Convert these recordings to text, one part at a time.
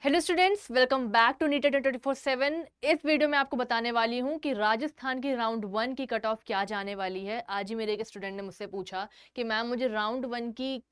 Hello students, welcome back to NEET 24/7। इस video में आपको बताने वाली हूँ कि राजस्थान की राउंड वन की कट ऑफ क्या जाने वाली है। आज ही मेरे एक स्टूडेंट ने मुझसे पूछा कि मैम मुझे राउंड वन की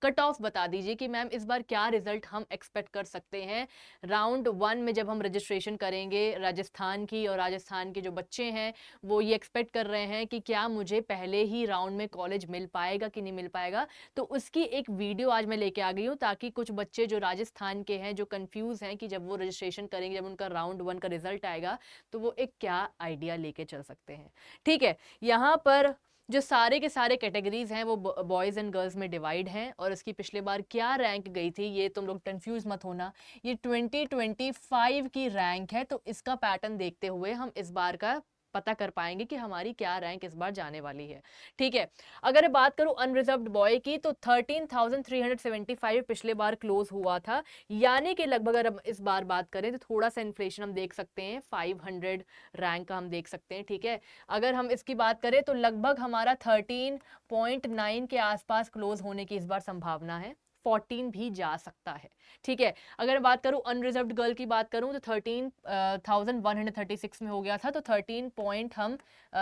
कट ऑफ बता दीजिए कि मैम इस बार क्या रिजल्ट हम एक्सपेक्ट कर सकते हैं राउंड वन में जब हम रजिस्ट्रेशन करेंगे राजस्थान की। और राजस्थान के जो बच्चे हैं वो ये एक्सपेक्ट कर रहे हैं कि क्या मुझे पहले ही राउंड में कॉलेज मिल पाएगा कि नहीं मिल पाएगा। तो उसकी एक वीडियो आज मैं लेके आ गई हूँ ताकि कुछ बच्चे जो राजस्थान के हैं जो कंफ्यूज हैं कि जब वो रजिस्ट्रेशन करेंगे, जब उनका राउंड वन का रिजल्ट आएगा तो वो एक क्या आइडिया लेके चल सकते हैं। ठीक है, यहाँ पर जो सारे के सारे कैटेगरीज हैं वो बॉयज़ एंड गर्ल्स में डिवाइड हैं। और इसकी पिछले बार क्या रैंक गई थी ये तुम लोग कंफ्यूज मत होना, ये 2025 की रैंक है। तो इसका पैटर्न देखते हुए हम इस बार का पता कर पाएंगे कि हमारी क्या रैंक इस बार जाने वाली है। ठीक है, अगर बात करूं अनरिजर्व्ड बॉय की तो 13,375 पिछले बार क्लोज हुआ था। यानी कि लगभग अगर हम इस बार बात करें तो थोड़ा सा इन्फ्लेशन हम देख सकते हैं, 500 रैंक का हम देख सकते हैं। ठीक है, अगर हम इसकी बात करें तो लगभग हमारा 13.9 के आसपास क्लोज होने की इस बार संभावना है, 14 भी जा सकता है। ठीक है, अगर बात करूं अनरिजर्व्ड गर्ल की बात करूं तो 13,136 में हो गया था, तो 13 पॉइंट हम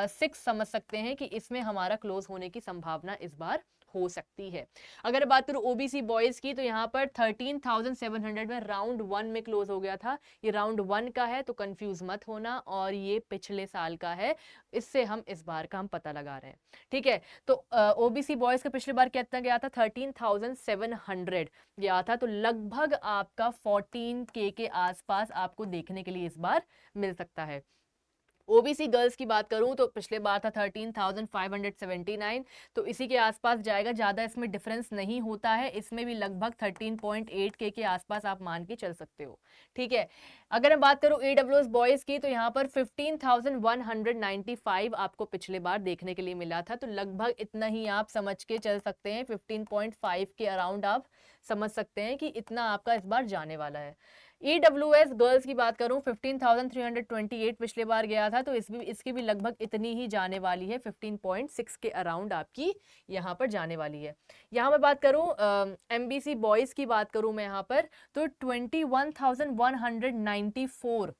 6 समझ सकते हैं कि इसमें हमारा क्लोज होने की संभावना इस बार हो सकती है। अगर बात करूं ओबीसी बॉयज की तो यहाँ पर 13,700 में राउंड वन में क्लोज हो गया था। ये राउंड वन का है तो कंफ्यूज मत होना, और ये पिछले साल का है, इससे हम इस बार का हम पता लगा रहे हैं। ठीक है, तो ओबीसी बॉयज का पिछली बार कितना गया था, 13,700 गया था। तो लगभग आपका 14K के आसपास आपको देखने के लिए इस बार मिल सकता है। ओबीसी गर्ल्स की बात करूं तो पिछले बार था 13,579, तो इसी के आसपास जाएगा, ज़्यादा इसमें डिफरेंस नहीं होता है। इसमें भी लगभग 13.8K के आसपास आप मान के चल सकते हो। ठीक है, अगर मैं बात करूं ईडब्ल्यूएस बॉयज़ की तो यहाँ पर 15,195 आपको पिछले बार देखने के लिए मिला था। तो लगभग इतना ही आप समझ के चल सकते हैं, 15.5 के अराउंड आप समझ सकते हैं कि इतना आपका इस बार जाने वाला है। ईडब्ल्यूएस गर्ल्स की बात करूं 15,328 पिछले बार गया था, तो इसकी भी लगभग इतनी ही जाने वाली है, 15.6 के अराउंड आपकी यहाँ पर जाने वाली है। यहाँ मैं बात करूं एमबीसी बॉयज की बात करूं मैं यहाँ पर तो 21,194,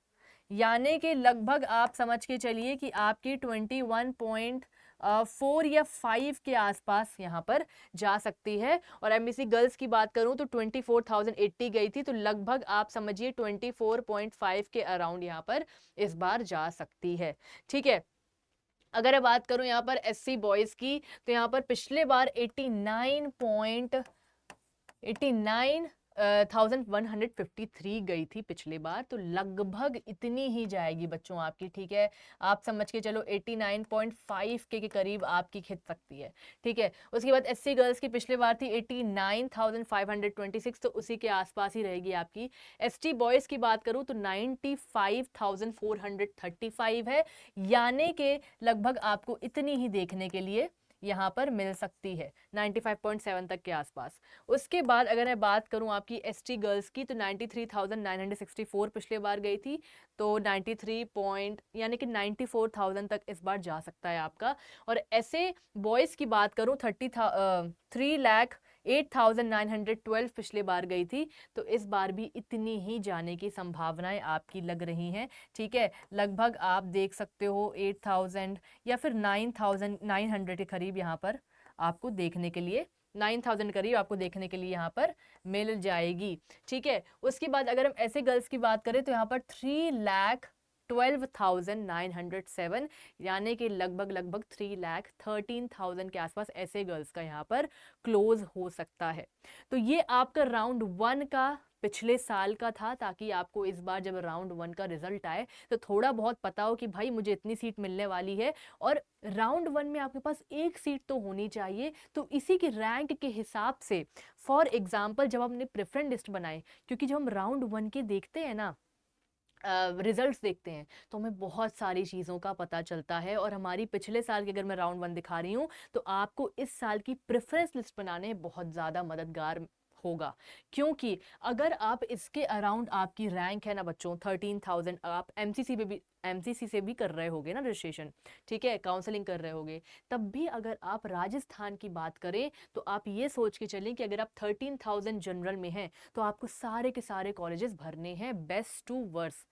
यानी कि लगभग आप समझ के चलिए कि आपकी 21.4 या 5 के आसपास यहाँ पर जा सकती है। और एमबीसी गर्ल्स की बात करूं तो 24,080 गई थी, तो लगभग आप समझिए 24.5 के अराउंड यहाँ पर इस बार जा सकती है। ठीक है, अगर मैं बात करूं यहाँ पर एससी बॉयज की तो यहाँ पर पिछले बार 89.153 गई थी पिछले बार, तो लगभग इतनी ही जाएगी बच्चों आपकी। ठीक है, आप समझ के चलो 89.5 के करीब आपकी खिंच सकती है। ठीक है, उसके बाद एससी गर्ल्स की पिछले बार थी 89,526, तो उसी के आसपास ही रहेगी आपकी। एसटी बॉयज़ की बात करूँ तो 95,435 है, यानी कि लगभग आपको इतनी ही देखने के लिए यहाँ पर मिल सकती है, 95.7 तक के आसपास। उसके बाद अगर मैं बात करूँ आपकी एसटी गर्ल्स की तो 93,964 पिछले बार गई थी, तो 93 पॉइंट यानी कि 94,000 तक इस बार जा सकता है आपका। और ऐसे बॉयज़ की बात करूँ 3,08,912 पिछले बार गई थी, तो इस बार भी इतनी ही जाने की संभावनाएं आपकी लग रही हैं। ठीक है, लगभग आप देख सकते हो 8,000 या फिर 9,900 के करीब यहाँ पर आपको देखने के लिए, 9,000 करीब आपको देखने के लिए यहाँ पर मिल जाएगी। ठीक है, उसके बाद अगर हम ऐसे गर्ल्स की बात करें तो यहाँ पर 3,12,907, यानी कि लगभग 3,13,000 के आसपास ऐसे गर्ल्स का यहाँ पर क्लोज हो सकता है। तो ये आपका राउंड वन का पिछले साल का था, ताकि आपको इस बार जब राउंड वन का रिजल्ट आए तो थोड़ा बहुत पता हो कि भाई मुझे इतनी सीट मिलने वाली है। और राउंड वन में आपके पास एक सीट तो होनी चाहिए, तो इसी की रैंक के हिसाब से फॉर एग्जाम्पल जब हमने प्रेफरेंस लिस्ट बनाए, क्योंकि जब हम राउंड वन के देखते हैं ना रिजल्ट्स देखते हैं तो हमें बहुत सारी चीज़ों का पता चलता है। और हमारी पिछले साल की अगर मैं राउंड वन दिखा रही हूँ तो आपको इस साल की प्रेफरेंस लिस्ट बनाने में बहुत ज़्यादा मददगार होगा, क्योंकि अगर आप इसके अराउंड आपकी रैंक है ना बच्चों 13,000, आप एमसीसी से भी कर रहे होगे ना रजिस्ट्रेशन, ठीक है, काउंसलिंग कर रहे होगे, तब भी अगर आप राजस्थान की बात करें तो आप ये सोच के चलें कि अगर आप 13,000 जनरल में हैं तो आपको सारे के सारे कॉलेजेस भरने हैं बेस्ट टू वर्स।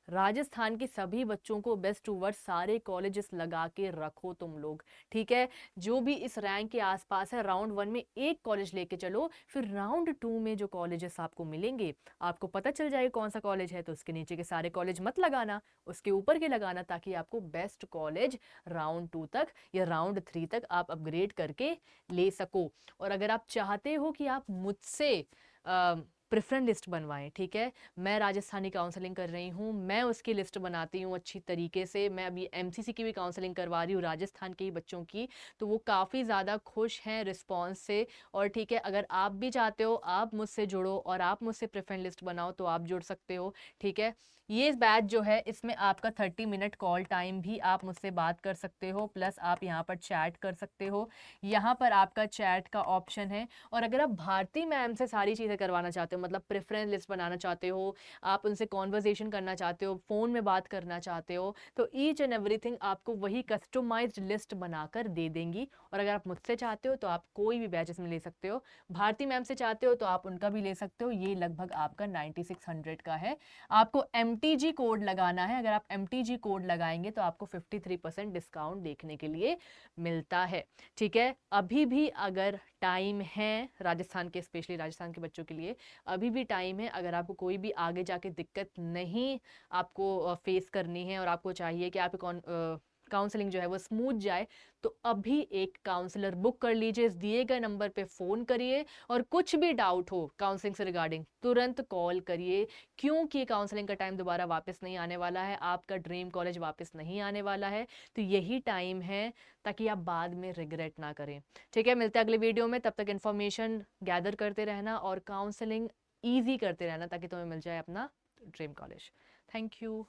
राजस्थान के सभी बच्चों को बेस्ट टू वर्स्ट सारे कॉलेजेस लगा के रखो तुम लोग, ठीक है। जो भी इस रैंक के आसपास है राउंड 1 में एक कॉलेज लेके चलो, फिर राउंड 2 में जो कॉलेजेस आपको मिलेंगे आपको पता चल जाएगा कौन सा कॉलेज है, तो उसके नीचे के सारे कॉलेज मत लगाना, उसके ऊपर के लगाना, ताकि आपको बेस्ट कॉलेज राउंड 2 तक या राउंड 3 तक आप अपग्रेड करके ले सको। और अगर आप चाहते हो कि आप मुझसे प्रेफरेंस लिस्ट बनवाएं, ठीक है, मैं राजस्थानी काउंसलिंग कर रही हूँ, मैं उसकी लिस्ट बनाती हूँ अच्छी तरीके से, मैं अभी एमसीसी की भी काउंसलिंग करवा रही हूँ राजस्थान के ही बच्चों की, तो वो काफ़ी ज़्यादा खुश हैं रिस्पॉन्स से। और ठीक है, अगर आप भी चाहते हो आप मुझसे जुड़ो और आप मुझसे प्रेफरेंस लिस्ट बनाओ तो आप जुड़ सकते हो, ठीक है। ये बैच जो है इसमें आपका 30 मिनट कॉल टाइम भी आप मुझसे बात कर सकते हो, प्लस आप यहाँ पर चैट कर सकते हो, यहाँ पर आपका चैट का ऑप्शन है। और अगर आप भारती मैम से सारी चीज़ें करवाना चाहते हो, मतलब प्रेफरेंस लिस्ट बनाना चाहते हो, आप उनसे कॉन्वर्जेशन करना चाहते हो, फ़ोन में बात करना चाहते हो, तो ईच एंड एवरीथिंग आपको वही कस्टमाइज्ड लिस्ट बनाकर दे देंगी। और अगर आप मुझसे चाहते हो तो आप कोई भी बैच इसमें ले सकते हो, भारती मैम से चाहते हो तो आप उनका भी ले सकते हो। ये लगभग आपका 9600 का है। आपको MTG कोड लगाना है, अगर आप MTG कोड लगाएंगे तो आपको 53% डिस्काउंट देखने के लिए मिलता है, ठीक है। अभी भी अगर टाइम है राजस्थान के, स्पेशली राजस्थान के बच्चों के लिए अभी भी टाइम है, अगर आपको कोई भी आगे जाके दिक्कत नहीं आपको फेस करनी है और आपको चाहिए कि आप काउंसलिंग जो है वो स्मूथ जाए, तो अभी एक काउंसलर बुक कर लीजिए, इस दिए गए नंबर पे फ़ोन करिए और कुछ भी डाउट हो काउंसलिंग से रिगार्डिंग तुरंत कॉल करिए, क्योंकि काउंसलिंग का टाइम दोबारा वापस नहीं आने वाला है, आपका ड्रीम कॉलेज वापस नहीं आने वाला है, तो यही टाइम है ताकि आप बाद में रिग्रेट ना करें, ठीक है। मिलते हैं अगले वीडियो में, तब तक इन्फॉर्मेशन गैदर करते रहना और काउंसलिंग ईजी करते रहना ताकि तुम्हें मिल जाए अपना ड्रीम कॉलेज। Thank you.